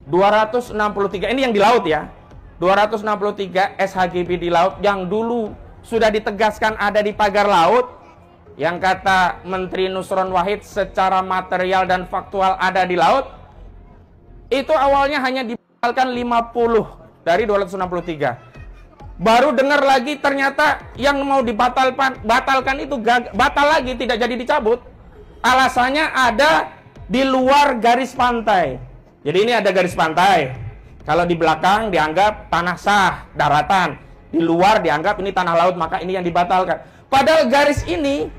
263, ini yang di laut ya. 263 SHGP di laut yang dulu sudah ditegaskan ada di pagar laut, yang kata Menteri Nusron Wahid secara material dan faktual ada di laut, itu awalnya hanya dibatalkan 50 dari 263. Baru dengar lagi ternyata yang mau batalkan itu batal lagi, tidak jadi dicabut. Alasannya ada di luar garis pantai. Jadi ini ada garis pantai. Kalau di belakang dianggap tanah sah, daratan. Di luar dianggap ini tanah laut, maka ini yang dibatalkan. Padahal garis ini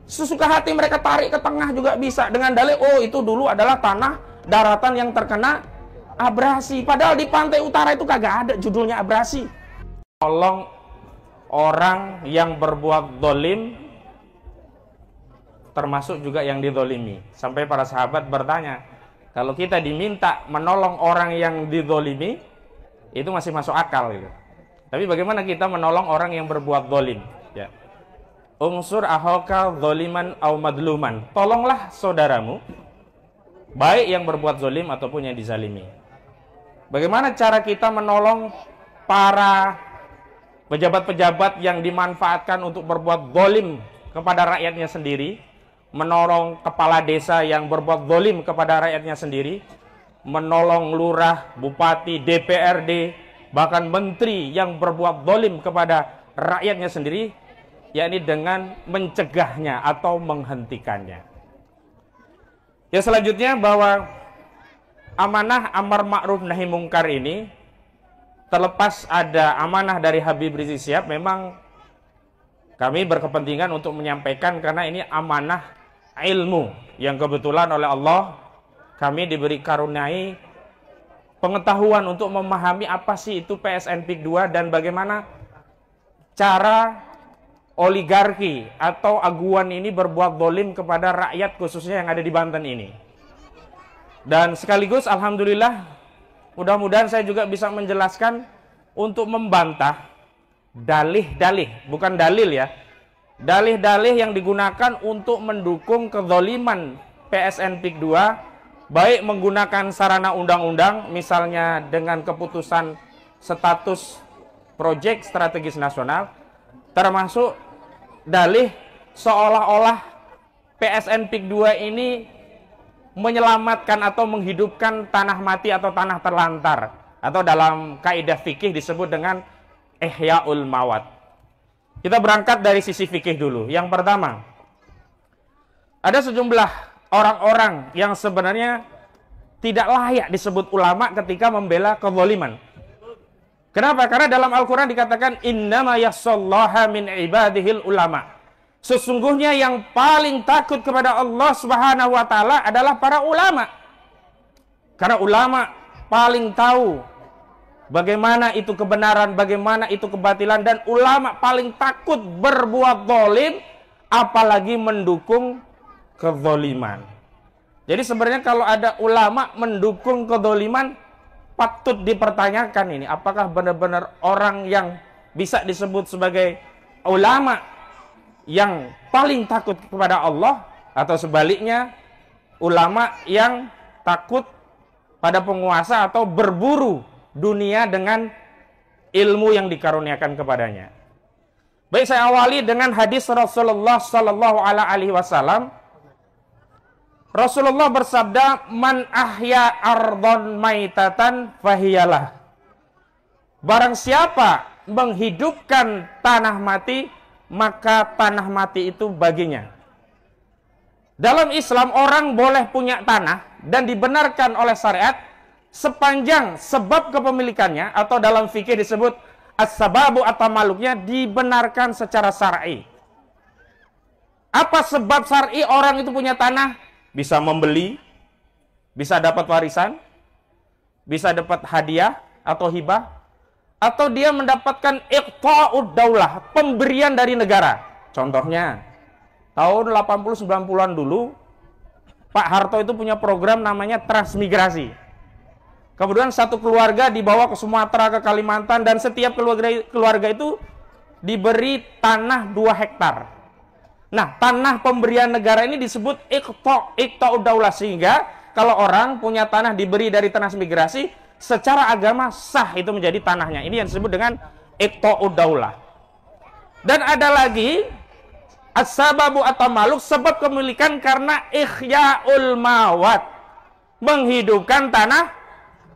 sesuka hati mereka tarik ke tengah juga bisa dengan dalih, oh itu dulu adalah tanah daratan yang terkena abrasi. Padahal di pantai utara itu kagak ada judulnya abrasi. Tolong orang yang berbuat dolim, termasuk juga yang didolimi. Sampai para sahabat bertanya, kalau kita diminta menolong orang yang didolimi, itu masih masuk akal gitu. Tapi bagaimana kita menolong orang yang berbuat dolim? Ya. Unsur ahoka doliman au madluman. Tolonglah saudaramu, baik yang berbuat zolim ataupun yang dizalimi. Bagaimana cara kita menolong para pejabat-pejabat yang dimanfaatkan untuk berbuat dolim kepada rakyatnya sendiri, menolong kepala desa yang berbuat dolim kepada rakyatnya sendiri, menolong lurah, bupati, DPRD, bahkan menteri yang berbuat dolim kepada rakyatnya sendiri, yakni dengan mencegahnya atau menghentikannya. Yang selanjutnya bahwa amanah amar ma'ruf nahi mungkar ini, terlepas ada amanah dari Habib Rizik Syihab, memang kami berkepentingan untuk menyampaikan karena ini amanah ilmu yang kebetulan oleh Allah kami diberi karuniai pengetahuan untuk memahami apa sih itu PSN PIK 2 dan bagaimana cara oligarki atau aguan ini berbuat dolim kepada rakyat khususnya yang ada di Banten ini. Dan sekaligus alhamdulillah, mudah-mudahan saya juga bisa menjelaskan untuk membantah dalih-dalih, bukan dalil ya, dalih-dalih yang digunakan untuk mendukung kezaliman PSN PIK 2, baik menggunakan sarana undang-undang, misalnya dengan keputusan status proyek strategis nasional, termasuk dalih seolah-olah PSN PIK 2 ini menyelamatkan atau menghidupkan tanah mati atau tanah terlantar, atau dalam kaidah fikih disebut dengan ihyaul mawat. Kita berangkat dari sisi fikih dulu. Yang pertama, ada sejumlah orang-orang yang sebenarnya tidak layak disebut ulama ketika membela kezaliman. Kenapa? Karena dalam Al-Quran dikatakan innama yakhshallaha min ibadihil ulama. Sesungguhnya yang paling takut kepada Allah Subhanahu wa taala adalah para ulama. Karena ulama paling tahu bagaimana itu kebenaran, bagaimana itu kebatilan, dan ulama paling takut berbuat zalim apalagi mendukung kezaliman. Jadi sebenarnya kalau ada ulama mendukung kezaliman, patut dipertanyakan ini apakah benar-benar orang yang bisa disebut sebagai ulama yang paling takut kepada Allah, atau sebaliknya ulama yang takut pada penguasa atau berburu dunia dengan ilmu yang dikaruniakan kepadanya. Baik, saya awali dengan hadis Rasulullah Sallallahu Alaihi Wasallam. Rasulullah bersabda, man ahya ardon maitatan fahiyalah. Barang siapa menghidupkan tanah mati, maka tanah mati itu baginya. Dalam Islam orang boleh punya tanah dan dibenarkan oleh syariat sepanjang sebab kepemilikannya, atau dalam fikih disebut as-sababu atau maluknya, dibenarkan secara syar'i. Apa sebab syar'i orang itu punya tanah? Bisa membeli, bisa dapat warisan, bisa dapat hadiah atau hibah, atau dia mendapatkan iqta'ud daulah, pemberian dari negara. Contohnya, tahun 80-90-an dulu, Pak Harto itu punya program namanya transmigrasi. Kemudian satu keluarga dibawa ke Sumatera, ke Kalimantan, dan setiap keluarga itu diberi tanah 2 hektar. Nah, tanah pemberian negara ini disebut iqta'ud daulah, sehingga kalau orang punya tanah diberi dari transmigrasi, secara agama sah itu menjadi tanahnya. Ini yang disebut dengan iqta'ud daulah. Dan ada lagi as-sababu atau maluk, sebab kepemilikan karena ihya'ul mawat, menghidupkan tanah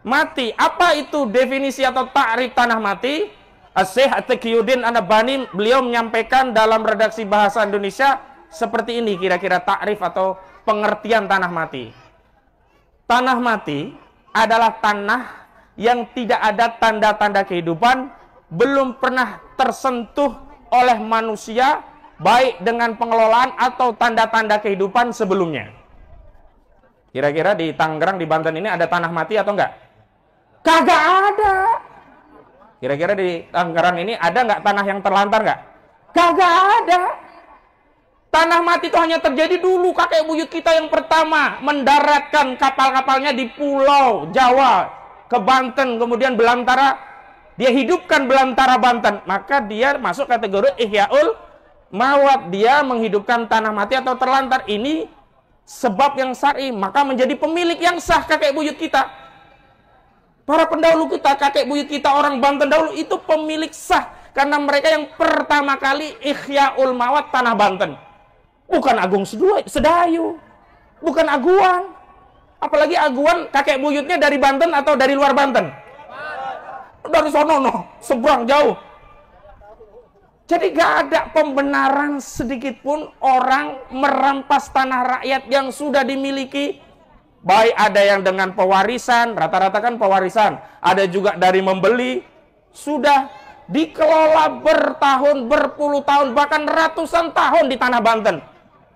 mati. Apa itu definisi atau ta'rif tanah mati? As-Syekh At-Taqiyuddin An-Nabhani, beliau menyampaikan dalam redaksi bahasa Indonesia seperti ini kira-kira ta'rif atau pengertian tanah mati. Tanah mati adalah tanah yang tidak ada tanda-tanda kehidupan, belum pernah tersentuh oleh manusia, baik dengan pengelolaan atau tanda-tanda kehidupan sebelumnya. Kira-kira di Tangerang, di Banten ini ada tanah mati atau enggak? Kagak ada. Kira-kira di Tangerang ini ada nggak tanah yang terlantar nggak? Kagak ada. Tanah mati itu hanya terjadi dulu kakek buyut kita yang pertama mendaratkan kapal-kapalnya di Pulau Jawa ke Banten, kemudian belantara, dia hidupkan belantara Banten, maka dia masuk kategori ihya'ul mawat, dia menghidupkan tanah mati atau terlantar. Ini sebab yang syar'i, maka menjadi pemilik yang sah kakek buyut kita. Para pendahulu kita, kakek buyut kita orang Banten dahulu itu pemilik sah karena mereka yang pertama kali ihya'ul mawat tanah Banten. Bukan Agung Sedayu, bukan Aguan. Apalagi Aguan kakek buyutnya dari Banten atau dari luar Banten? Dari sono, seberang jauh. Jadi gak ada pembenaran sedikit pun orang merampas tanah rakyat yang sudah dimiliki. Baik ada yang dengan pewarisan, rata-rata kan pewarisan. Ada juga dari membeli. Sudah dikelola bertahun, berpuluh tahun, bahkan ratusan tahun di tanah Banten.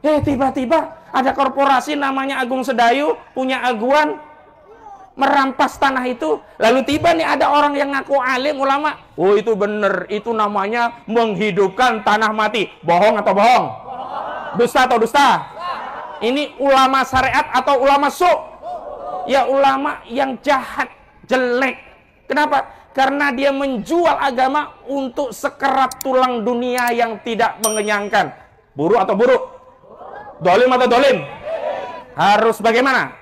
Tiba-tiba ada korporasi namanya Agung Sedayu, punya Aguan, merampas tanah itu. Lalu tiba nih ada orang yang ngaku alim, ulama. Oh itu bener, itu namanya menghidupkan tanah mati. Bohong atau bohong? Dusta atau dusta? Ini ulama syariat atau ulama su? Ya ulama yang jahat, jelek. Kenapa? Karena dia menjual agama untuk sekerap tulang dunia yang tidak mengenyangkan. Buruk atau buruk? Dolim atau dolim? Harus bagaimana?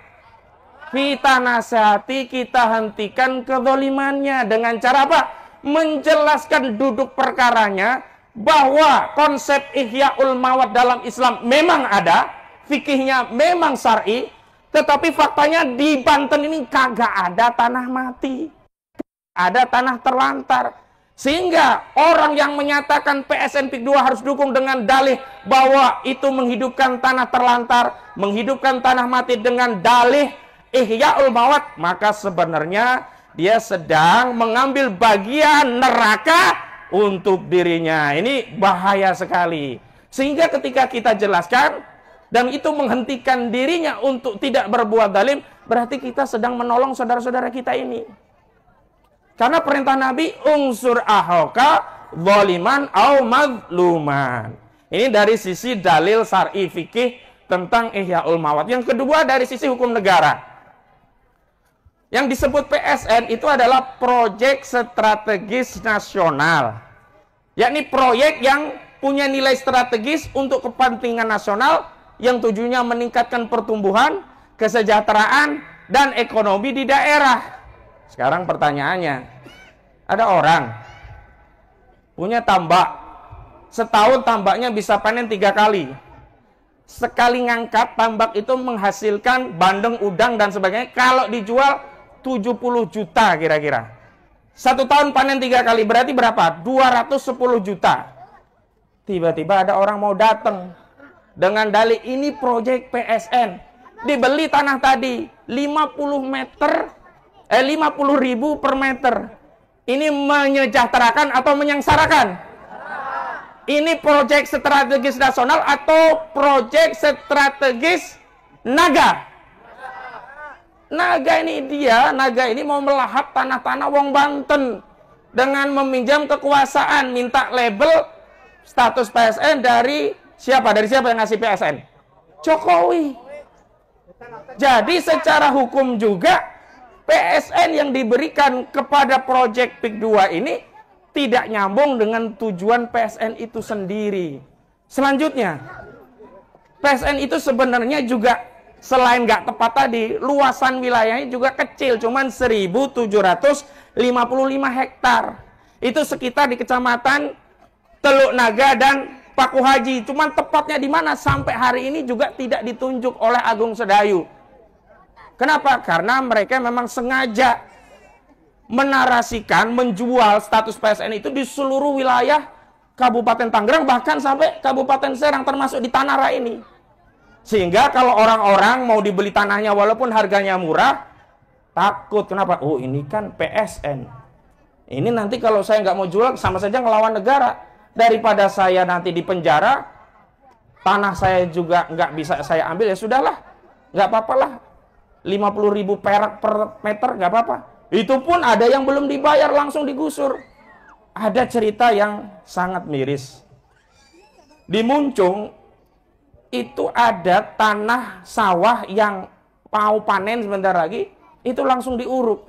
Kita nasihati, kita hentikan kezalimannya dengan cara apa? Menjelaskan duduk perkaranya bahwa konsep ihya'ul mawat dalam Islam memang ada, fikihnya memang syar'i, tetapi faktanya di Banten ini kagak ada tanah mati, ada tanah terlantar. Sehingga orang yang menyatakan PSN PIK 2 harus dukung dengan dalih bahwa itu menghidupkan tanah terlantar, menghidupkan tanah mati dengan dalih ihya'ul mawat, maka sebenarnya dia sedang mengambil bagian neraka untuk dirinya. Ini bahaya sekali. Sehingga ketika kita jelaskan dan itu menghentikan dirinya untuk tidak berbuat zalim, berarti kita sedang menolong saudara-saudara kita ini. Karena perintah Nabi, unsur ahoka zaliman au mazluman. Ini dari sisi dalil syar'i fikih tentang ihya'ul mawat. Yang kedua dari sisi hukum negara. Yang disebut PSN itu adalah proyek strategis nasional. Yakni proyek yang punya nilai strategis untuk kepentingan nasional yang tujuannya meningkatkan pertumbuhan, kesejahteraan, dan ekonomi di daerah. Sekarang pertanyaannya, ada orang punya tambak, setahun tambaknya bisa panen 3 kali. Sekali ngangkat tambak itu menghasilkan bandeng, udang, dan sebagainya. Kalau dijual 70 juta kira-kira. 1 tahun panen 3 kali, berarti berapa? 210 juta. Tiba-tiba ada orang mau datang dengan dalih ini proyek PSN. Dibeli tanah tadi 50.000 per meter. Ini menyejahterakan atau menyengsarakan? Ini proyek strategis nasional atau proyek strategis naga? Naga ini mau melahap tanah-tanah wong Banten dengan meminjam kekuasaan, minta label status PSN dari siapa? Dari siapa yang ngasih PSN? Jokowi. Jadi secara hukum juga PSN yang diberikan kepada proyek PIK 2 ini tidak nyambung dengan tujuan PSN itu sendiri. Selanjutnya, PSN itu sebenarnya juga selain nggak tepat tadi, luasan wilayahnya juga kecil, cuman 1.755 hektar. Itu sekitar di kecamatan Teluk Naga dan Paku Haji. Cuman tepatnya di mana sampai hari ini juga tidak ditunjuk oleh Agung Sedayu. Kenapa? Karena mereka memang sengaja menarasikan, menjual status PSN itu di seluruh wilayah Kabupaten Tangerang, bahkan sampai Kabupaten Serang, termasuk di Tanara ini. Sehingga kalau orang-orang mau dibeli tanahnya walaupun harganya murah, takut. Kenapa? Oh, ini kan PSN. Ini nanti kalau saya nggak mau jual, sama saja ngelawan negara. Daripada saya nanti di penjara, tanah saya juga nggak bisa saya ambil, ya sudahlah. Nggak apa-apalah. 50.000 perak per meter, nggak apa-apa. Itu pun ada yang belum dibayar, langsung digusur. Ada cerita yang sangat miris. Di Muncung, itu ada tanah sawah yang mau panen sebentar lagi, itu langsung diuruk.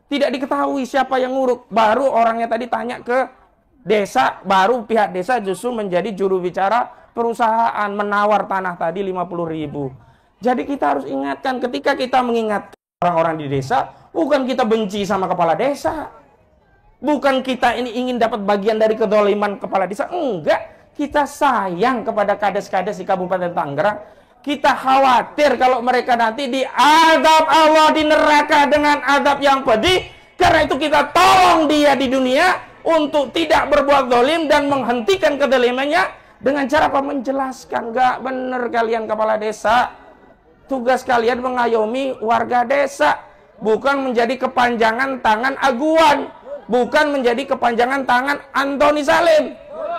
Tidak diketahui siapa yang nguruk. Baru orangnya tadi tanya ke desa, baru pihak desa justru menjadi juru bicara perusahaan, menawar tanah tadi 50.000. Jadi kita harus ingatkan, ketika kita mengingatkan orang-orang di desa, bukan kita benci sama kepala desa. Bukan kita ini ingin dapat bagian dari kedoliman kepala desa. Enggak. Kita sayang kepada kades-kades di Kabupaten Tangerang. Kita khawatir kalau mereka nanti diazab Allah di neraka dengan azab yang pedih. Karena itu kita tolong dia di dunia untuk tidak berbuat dolim dan menghentikan kedolimannya dengan cara apa? Menjelaskan. Enggak benar kalian kepala desa. Tugas kalian mengayomi warga desa. Bukan menjadi kepanjangan tangan Aguan. Bukan menjadi kepanjangan tangan Antoni Salim.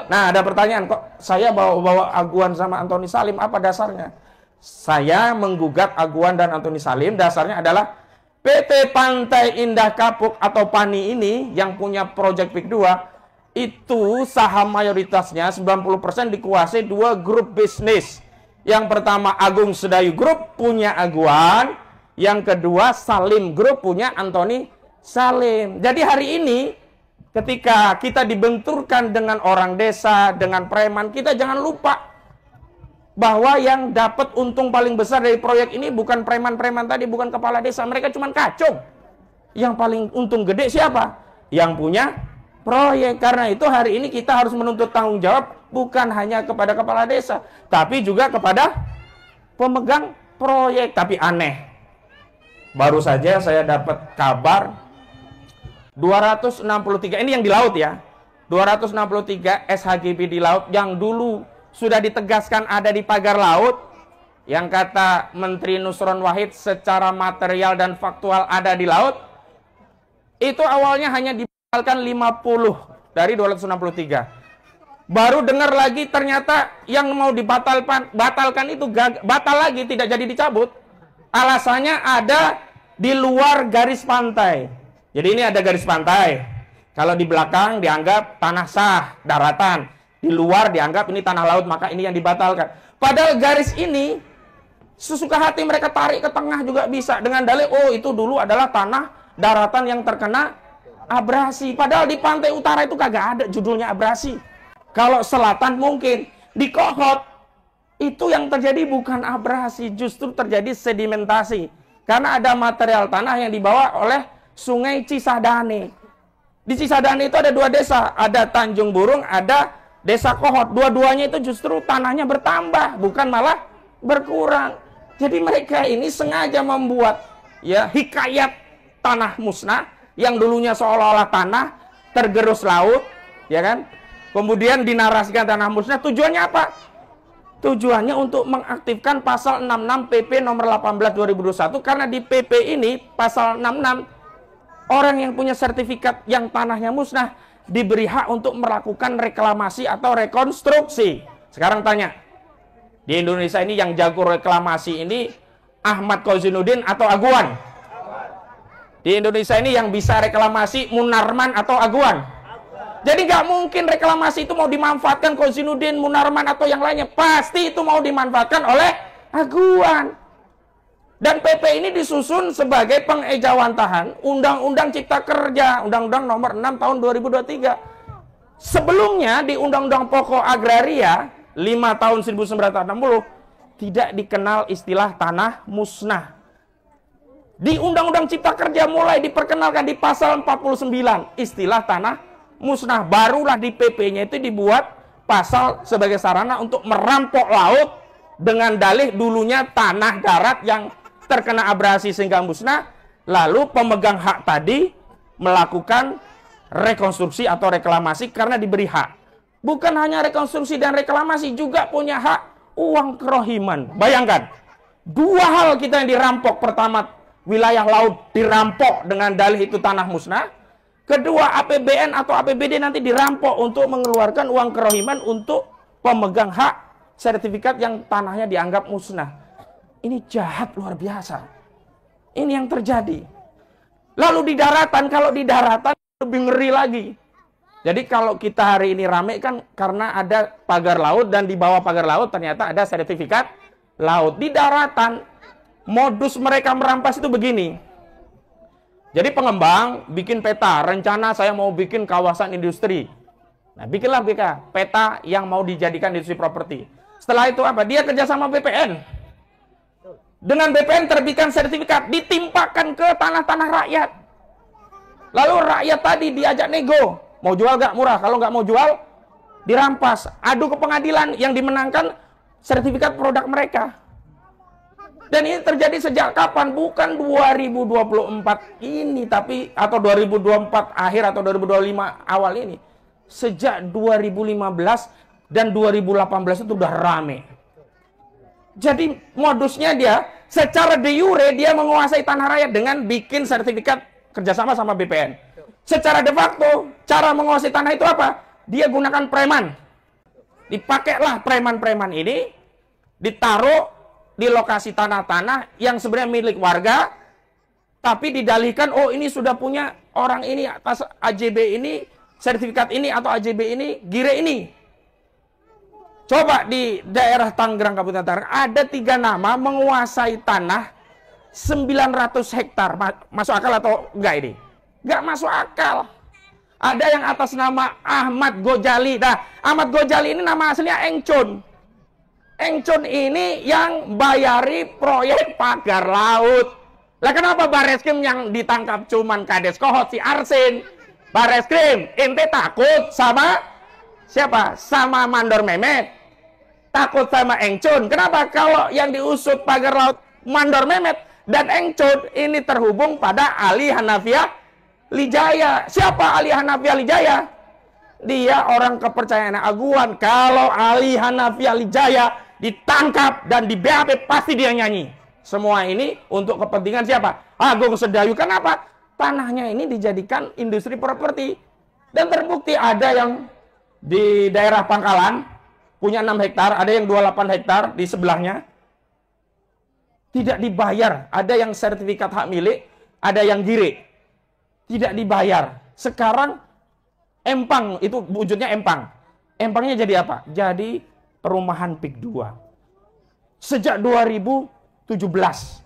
Nah, ada pertanyaan, kok saya bawa-bawa Aguan sama Antoni Salim, apa dasarnya? Saya menggugat Aguan dan Antoni Salim, dasarnya adalah PT Pantai Indah Kapuk atau PANI ini yang punya Project Peak 2, itu saham mayoritasnya 90% dikuasai dua grup bisnis. Yang pertama Agung Sedayu Group punya Aguan, yang kedua Salim Group punya Antoni Salim. Jadi hari ini ketika kita dibenturkan dengan orang desa, dengan preman, kita jangan lupa bahwa yang dapat untung paling besar dari proyek ini bukan preman-preman tadi, bukan kepala desa. Mereka cuma kacung. Yang paling untung gede siapa? Yang punya proyek. Karena itu hari ini kita harus menuntut tanggung jawab bukan hanya kepada kepala desa, tapi juga kepada pemegang proyek. Tapi aneh, baru saja saya dapat kabar 263, ini yang di laut ya, 263 SHGP di laut yang dulu sudah ditegaskan ada di pagar laut, yang kata Menteri Nusron Wahid secara material dan faktual ada di laut, itu awalnya hanya dibatalkan 50 dari 263. Baru dengar lagi ternyata yang mau batalkan itu batal lagi, tidak jadi dicabut. Alasannya ada di luar garis pantai. Jadi ini ada garis pantai. Kalau di belakang dianggap tanah sah, daratan. Di luar dianggap ini tanah laut, maka ini yang dibatalkan. Padahal garis ini sesuka hati mereka tarik ke tengah juga bisa. Dengan dalil, oh itu dulu adalah tanah daratan yang terkena abrasi. Padahal di pantai utara itu kagak ada judulnya abrasi. Kalau selatan mungkin. Di Kohot, itu yang terjadi bukan abrasi, justru terjadi sedimentasi. Karena ada material tanah yang dibawa oleh Sungai Cisadane. Di Cisadane itu ada dua desa, ada Tanjung Burung, ada Desa Kohot. Dua-duanya itu justru tanahnya bertambah, bukan malah berkurang. Jadi mereka ini sengaja membuat ya hikayat tanah musnah yang dulunya seolah-olah tanah tergerus laut, ya kan? Kemudian dinarasikan tanah musnah. Tujuannya apa? Tujuannya untuk mengaktifkan pasal 66 PP nomor 18 2021, karena di PP ini pasal 66 orang yang punya sertifikat yang tanahnya musnah diberi hak untuk melakukan reklamasi atau rekonstruksi. Sekarang tanya, di Indonesia ini yang jago reklamasi ini Ahmad Kozinuddin atau Aguan? Di Indonesia ini yang bisa reklamasi Munarman atau Aguan? Jadi nggak mungkin reklamasi itu mau dimanfaatkan Kozinuddin, Munarman atau yang lainnya. Pasti itu mau dimanfaatkan oleh Aguan. Dan PP ini disusun sebagai pengejawantahan Undang-Undang Cipta Kerja, Undang-Undang nomor 6 tahun 2023. Sebelumnya di Undang-Undang Pokok Agraria 5 tahun 1960 tidak dikenal istilah tanah musnah. Di Undang-Undang Cipta Kerja mulai diperkenalkan di pasal 49 istilah tanah musnah. Barulah di PP-nya itu dibuat pasal sebagai sarana untuk merampok laut dengan dalih dulunya tanah darat yang terkena abrasi sehingga musnah. Lalu pemegang hak tadi melakukan rekonstruksi atau reklamasi karena diberi hak. Bukan hanya rekonstruksi dan reklamasi, juga punya hak uang kerohiman. Bayangkan, dua hal kita yang dirampok. Pertama, wilayah laut dirampok dengan dalih itu tanah musnah. Kedua, APBN atau APBD nanti dirampok untuk mengeluarkan uang kerohiman untuk pemegang hak sertifikat yang tanahnya dianggap musnah. Ini jahat luar biasa. Ini yang terjadi. Lalu di daratan, kalau di daratan lebih ngeri lagi. Jadi kalau kita hari ini rame kan karena ada pagar laut dan di bawah pagar laut ternyata ada sertifikat laut. Di daratan, modus mereka merampas itu begini. Jadi pengembang bikin peta, rencana saya mau bikin kawasan industri. Nah, bikinlah peta yang mau dijadikan industri properti. Setelah itu apa? Dia kerjasama BPN. Dengan BPN terbitkan sertifikat, ditimpakan ke tanah-tanah rakyat. Lalu rakyat tadi diajak nego. Mau jual gak murah? Kalau nggak mau jual, dirampas. Adu ke pengadilan, yang dimenangkan sertifikat produk mereka. Dan ini terjadi sejak kapan? Bukan 2024 ini, tapi atau 2024 akhir atau 2025 awal ini. Sejak 2015 dan 2018 itu udah rame. Jadi modusnya dia secara de jure dia menguasai tanah rakyat dengan bikin sertifikat kerjasama sama BPN. Secara de facto cara menguasai tanah itu apa? Dia gunakan preman. Dipakailah preman-preman ini, ditaruh di lokasi tanah-tanah yang sebenarnya milik warga, tapi didalihkan, oh ini sudah punya orang ini atas AJB ini, sertifikat ini atau AJB ini, gire ini. Coba di daerah Tangerang, Kabupaten Tangerang, ada 3 nama menguasai tanah 900 hektar. Masuk akal atau enggak ini? Enggak masuk akal. Ada yang atas nama Ahmad Gojali. Nah, Ahmad Gojali ini nama aslinya Engcun. Engcun ini yang bayari proyek pagar laut. Lah kenapa Bareskrim yang ditangkap cuman Kades Kohot si Arsin? Bareskrim, ente takut sama siapa? Sama Mandor Mehmet. Takut sama Engcun. Kenapa? Kalau yang diusut pagar laut Mandor Mehmet dan Engcun ini terhubung pada Ali Hanafiah Lijaya. Siapa Ali Hanafiah Lijaya? Dia orang kepercayaan Aguan. Kalau Ali Hanafiah Lijaya ditangkap dan di BAP pasti dia nyanyi. Semua ini untuk kepentingan siapa? Agung Sedayu. Kenapa? Tanahnya ini dijadikan industri properti. Dan terbukti ada yang di daerah Pangkalan punya 6 hektar, ada yang 28 hektar di sebelahnya. Tidak dibayar. Ada yang sertifikat hak milik, ada yang gire. Tidak dibayar. Sekarang empang, itu wujudnya empang. Empangnya jadi apa? Jadi perumahan PIK 2. Sejak 2017.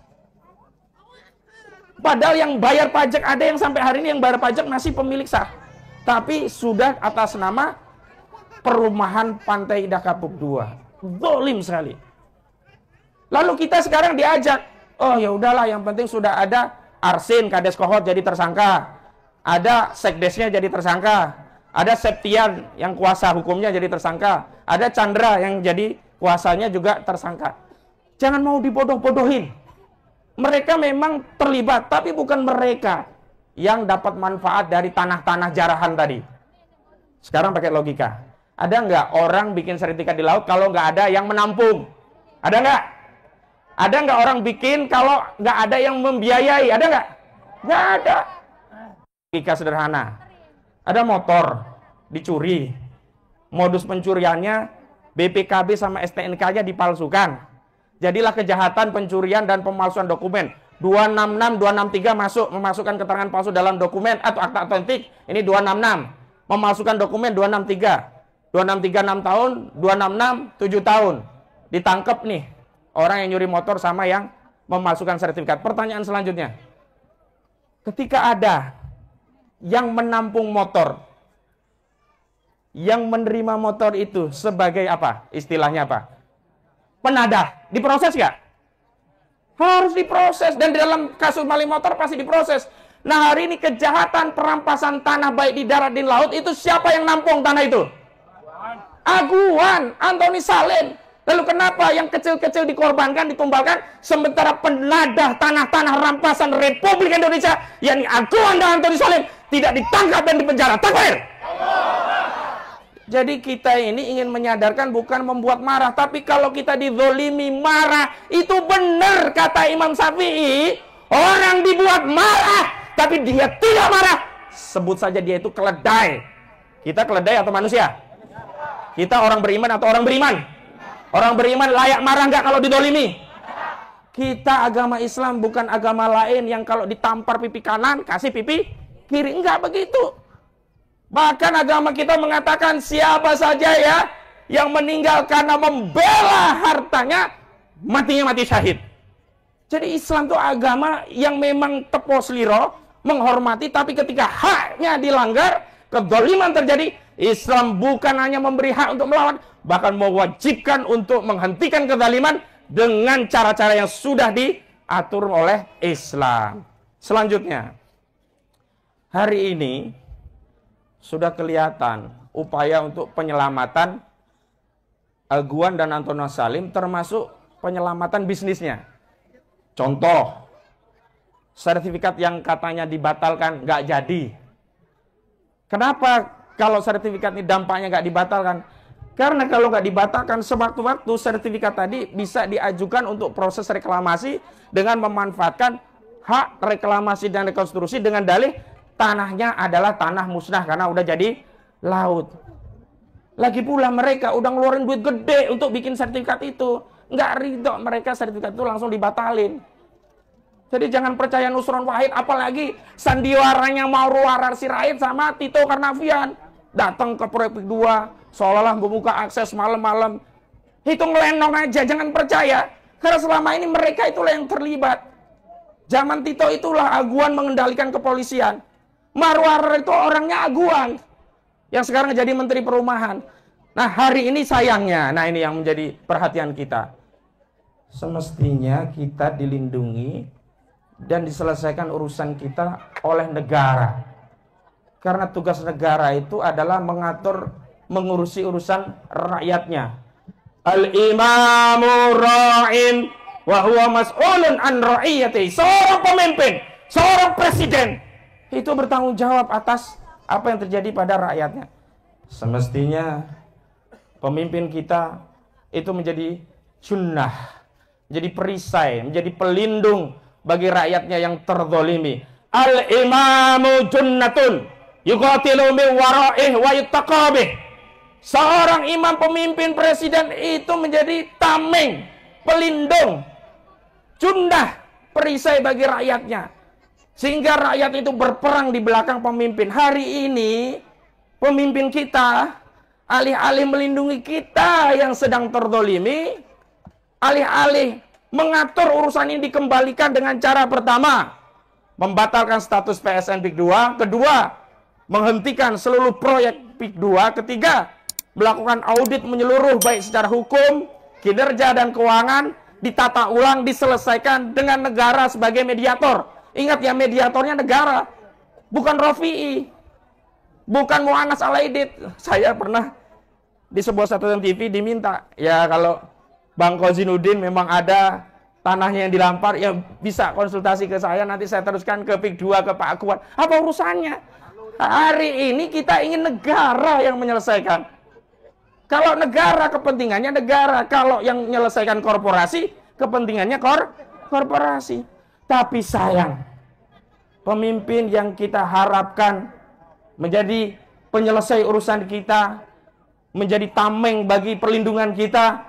Padahal yang bayar pajak, ada yang sampai hari ini yang bayar pajak masih pemilik sah. Tapi sudah atas nama perumahan Pantai Indah Kapuk 2. Zalim sekali. Lalu kita sekarang diajak, oh ya udahlah, yang penting sudah ada Arsin Kades Kohot jadi tersangka. Ada Sekdesnya jadi tersangka. Ada Septian yang kuasa hukumnya jadi tersangka. Ada Chandra yang jadi kuasanya juga tersangka. Jangan mau dibodoh-bodohin. Mereka memang terlibat, tapi bukan mereka yang dapat manfaat dari tanah-tanah jarahan tadi. Sekarang pakai logika. Ada nggak orang bikin sertifikat di laut kalau nggak ada yang menampung? Ada nggak? Ada nggak orang bikin kalau nggak ada yang membiayai? Ada nggak? Nggak ada. Logika sederhana. Ada motor dicuri, modus pencuriannya BPKB sama STNK-nya dipalsukan. Jadilah kejahatan pencurian dan pemalsuan dokumen. 266, 263 masuk memasukkan keterangan palsu dalam dokumen atau akta otentik. Ini 266. Memasukkan dokumen 263. 263 6 tahun, 266 7 tahun. Ditangkap nih orang yang nyuri motor sama yang memasukkan sertifikat. Pertanyaan selanjutnya. Ketika ada yang menampung motor, yang menerima motor itu sebagai apa? Istilahnya apa? penadah. Diproses nggak? Harus diproses. Dan di dalam kasus maling motor pasti diproses. Nah, hari ini kejahatan perampasan tanah baik di darat, di laut, itu siapa yang nampung tanah itu? Aguan, Antoni Salim. Lalu kenapa yang kecil-kecil dikorbankan, ditumbalkan, sementara penadah tanah-tanah rampasan Republik Indonesia, yakni Aguan dan Antoni Salim, tidak ditangkap dan dipenjara? Takbir! Jadi kita ini ingin menyadarkan, bukan membuat marah. Tapi kalau kita dizolimi marah, itu benar kata Imam Syafi'i. Orang dibuat marah, tapi dia tidak marah, sebut saja dia itu keledai. Kita keledai atau manusia? Kita orang beriman atau orang beriman? Orang beriman layak marah nggak kalau didolimi? Kita agama Islam bukan agama lain yang kalau ditampar pipi kanan, kasih pipi kiri. Enggak begitu. Bahkan agama kita mengatakan siapa saja ya yang meninggal karena membela hartanya, matinya mati syahid. Jadi Islam itu agama yang memang tepos liro, menghormati, tapi ketika haknya dilanggar, kezaliman terjadi, Islam bukan hanya memberi hak untuk melawan, bahkan mewajibkan untuk menghentikan kezaliman dengan cara-cara yang sudah diatur oleh Islam. Selanjutnya, hari ini sudah kelihatan upaya untuk penyelamatan Aguan dan Antoni Salim, termasuk penyelamatan bisnisnya. Contoh, sertifikat yang katanya dibatalkan nggak jadi. Kenapa kalau sertifikat ini dampaknya nggak dibatalkan? Karena kalau nggak dibatalkan, sewaktu-waktu sertifikat tadi bisa diajukan untuk proses reklamasi dengan memanfaatkan hak reklamasi dan rekonstruksi dengan dalih tanahnya adalah tanah musnah karena udah jadi laut. Lagi pula mereka udah ngeluarin duit gede untuk bikin sertifikat itu. Nggak ridho mereka sertifikat itu langsung dibatalin. Jadi jangan percaya Nusron Wahid, apalagi sandiwaranya Mauro Warar Sirait sama Tito Karnavian. Datang ke proyek 2, seolah-olah membuka akses malam-malam. Itu ngelenong aja, jangan percaya. Karena selama ini mereka itulah yang terlibat. Zaman Tito itulah Aguan mengendalikan kepolisian. Mauro Warar itu orangnya Aguan, yang sekarang jadi Menteri Perumahan. Nah, hari ini sayangnya, nah ini yang menjadi perhatian kita. Semestinya kita dilindungi dan diselesaikan urusan kita oleh negara. Karena tugas negara itu adalah mengatur, mengurusi urusan rakyatnya. Al-imamu ra'in wa huwa mas'ulun an ra'iyati. Seorang pemimpin, seorang presiden, itu bertanggung jawab atas apa yang terjadi pada rakyatnya. Semestinya pemimpin kita itu menjadi junnah, menjadi perisai, menjadi pelindung bagi rakyatnya yang terzolimi. Al-imamu junnatun yuqatilu min wara'ih wa yuttaqabih. Seorang imam, pemimpin, presiden itu menjadi tameng, pelindung, junnah, perisai bagi rakyatnya. Sehingga rakyat itu berperang di belakang pemimpin. Hari ini pemimpin kita alih-alih melindungi kita yang sedang terzolimi, alih-alih mengatur urusan ini dikembalikan dengan cara pertama, membatalkan status PSN PIK 2, kedua, menghentikan seluruh proyek PIK 2, ketiga, melakukan audit menyeluruh baik secara hukum, kinerja dan keuangan, ditata ulang, diselesaikan dengan negara sebagai mediator. Ingat ya, mediatornya negara, bukan Rofi'i, bukan Mu'anas Alaidit. Saya pernah di sebuah stasiun TV diminta, ya kalau Bang Kozinudin memang ada tanahnya yang dilampar, ya bisa konsultasi ke saya, nanti saya teruskan ke PIK 2, ke Pak Aguan. Apa urusannya? Hari ini kita ingin negara yang menyelesaikan. Kalau negara, kepentingannya negara. Kalau yang menyelesaikan korporasi, kepentingannya korporasi. Tapi sayang, pemimpin yang kita harapkan menjadi penyelesai urusan kita, menjadi tameng bagi perlindungan kita,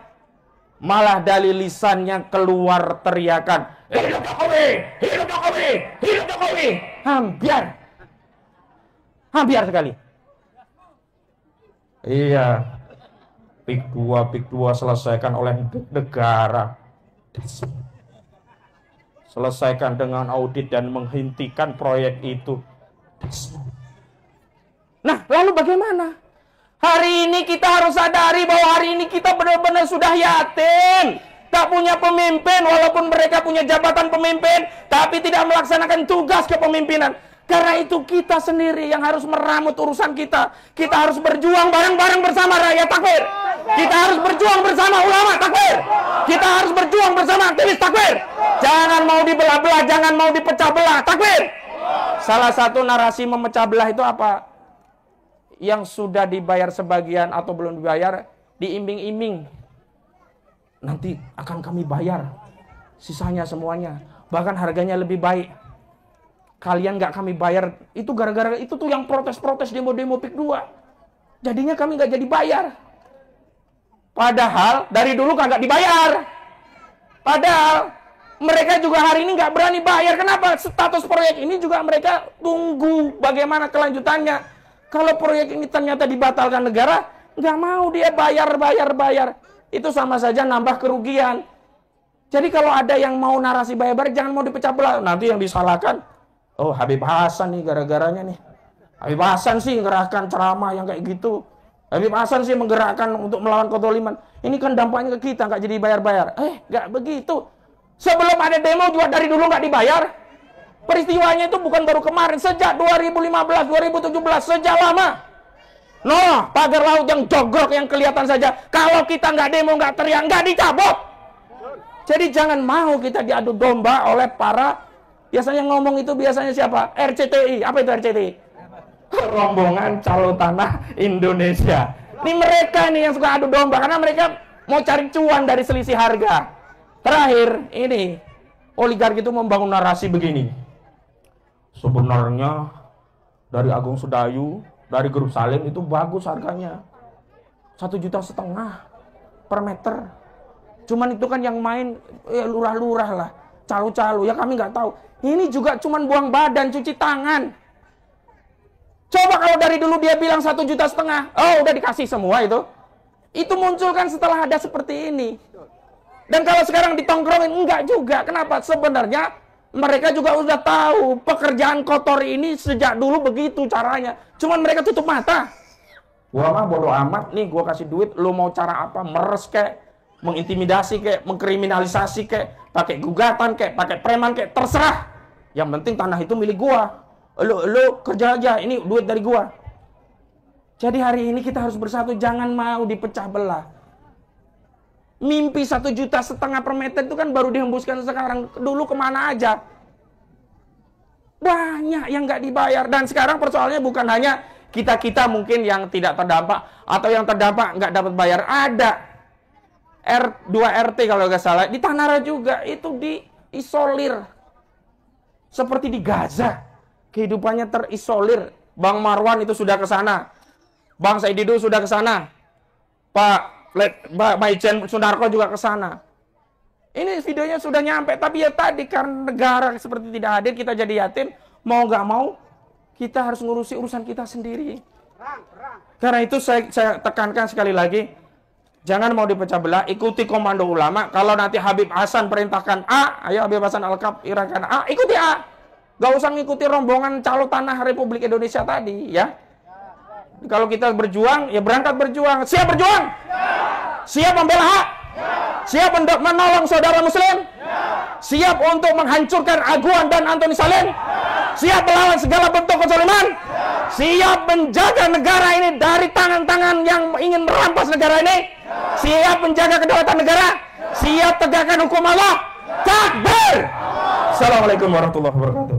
malah dari lisannya keluar teriakan, hidup Jokowi, hidup Jokowi, hidup Jokowi. Hampir sekali. Iya, PIK 2 selesaikan oleh negara. Selesaikan dengan audit dan menghentikan proyek itu. Nah, lalu bagaimana? Hari ini kita harus sadari bahwa hari ini kita benar-benar sudah yatim. Tak punya pemimpin, walaupun mereka punya jabatan pemimpin, tapi tidak melaksanakan tugas kepemimpinan. Karena itu kita sendiri yang harus meramut urusan kita. Kita harus berjuang bareng-bareng bersama rakyat, takbir. Kita harus berjuang bersama ulama, takbir. Kita harus berjuang bersama aktivis, takbir. Jangan mau dibelah-belah, jangan mau dipecah belah, takbir. Salah satu narasi memecah belah itu apa? Yang sudah dibayar sebagian atau belum dibayar, diiming-iming. Nanti akan kami bayar sisanya semuanya. Bahkan harganya lebih baik. Kalian nggak kami bayar. Itu gara-gara itu tuh yang protes-protes demo-demo PIK 2. Jadinya kami nggak jadi bayar. Padahal dari dulu kagak dibayar. Padahal mereka juga hari ini nggak berani bayar. Kenapa? Status proyek ini juga mereka tunggu bagaimana kelanjutannya. Kalau proyek ini ternyata dibatalkan negara, nggak mau dia bayar. Itu sama saja nambah kerugian. Jadi kalau ada yang mau narasi bayar-bayar, jangan mau dipecah belah. Nanti yang disalahkan, oh Habib Hasan nih gara-garanya nih. Habib Hasan sih ngerahkan ceramah yang kayak gitu. Habib Hasan sih menggerakkan untuk melawan kezaliman. Ini kan dampaknya ke kita, nggak jadi bayar-bayar. Nggak begitu. Sebelum ada demo juga dari dulu nggak dibayar. Peristiwanya itu bukan baru kemarin, sejak 2015, 2017, sejak lama. Pagar laut yang jogrok yang kelihatan saja. Kalau kita nggak demo, nggak teriak, nggak dicabut. Jadi jangan mau kita diadu domba oleh para, biasanya ngomong itu biasanya siapa? RCTI. Apa itu RCTI? Rombongan Calo Tanah Indonesia. Ini mereka nih yang suka adu domba, karena mereka mau cari cuan dari selisih harga. Terakhir, ini oligarki itu membangun narasi begini. Sebenarnya dari Agung Sedayu, dari Grup Salim itu bagus harganya. 1,5 juta per meter. Cuman itu kan yang main lurah-lurah lah, calo-calo. Ya kami nggak tahu. Ini juga cuman buang badan, cuci tangan. Coba kalau dari dulu dia bilang 1,5 juta, oh udah dikasih semua itu. Itu muncul kan setelah ada seperti ini. Dan kalau sekarang ditongkrongin, enggak juga. Kenapa? Sebenarnya mereka juga udah tahu pekerjaan kotor ini sejak dulu begitu caranya. Cuman mereka tutup mata. Gua mah bodo amat nih, gua kasih duit, lu mau cara apa? Meres kek, mengintimidasi kek, mengkriminalisasi kek, pakai gugatan kek, pakai preman kek, terserah. Yang penting tanah itu milik gua. Lu kerja aja, ini duit dari gua. Jadi hari ini kita harus bersatu, jangan mau dipecah belah. Mimpi 1,5 juta per meter itu kan baru dihembuskan sekarang. Dulu kemana aja? Banyak yang nggak dibayar. Dan sekarang persoalannya bukan hanya kita-kita mungkin yang tidak terdampak, atau yang terdampak nggak dapat bayar. Ada R2 RT kalau nggak salah, di Tanara juga itu diisolir. Seperti di Gaza. Kehidupannya terisolir. Bang Marwan itu sudah ke sana. Bang Saididu sudah ke sana. Pak Maijen Sunarko juga ke sana. Ini videonya sudah nyampe, tapi ya tadi karena negara seperti tidak hadir, kita jadi yatim. Mau nggak mau, kita harus ngurusi urusan kita sendiri. Karena itu saya tekankan sekali lagi, jangan mau dipecah belah, ikuti komando ulama. Kalau nanti Habib Hasan perintahkan A, ayo Habib Hasan Al-Kab irakan A, ikuti A. Gak usah ngikuti rombongan Calo Tanah Republik Indonesia tadi, ya. Kalau kita berjuang, ya berangkat berjuang. Siap berjuang? Siap membela hak? Siap untuk menolong saudara muslim? Siap untuk menghancurkan Aguan dan Antoni Salim? Siap melawan segala bentuk kezaliman? Siap menjaga negara ini dari tangan-tangan yang ingin merampas negara ini? Siap menjaga kedaulatan negara? Siap tegakkan hukum Allah? Takbir! Assalamualaikum warahmatullahi wabarakatuh.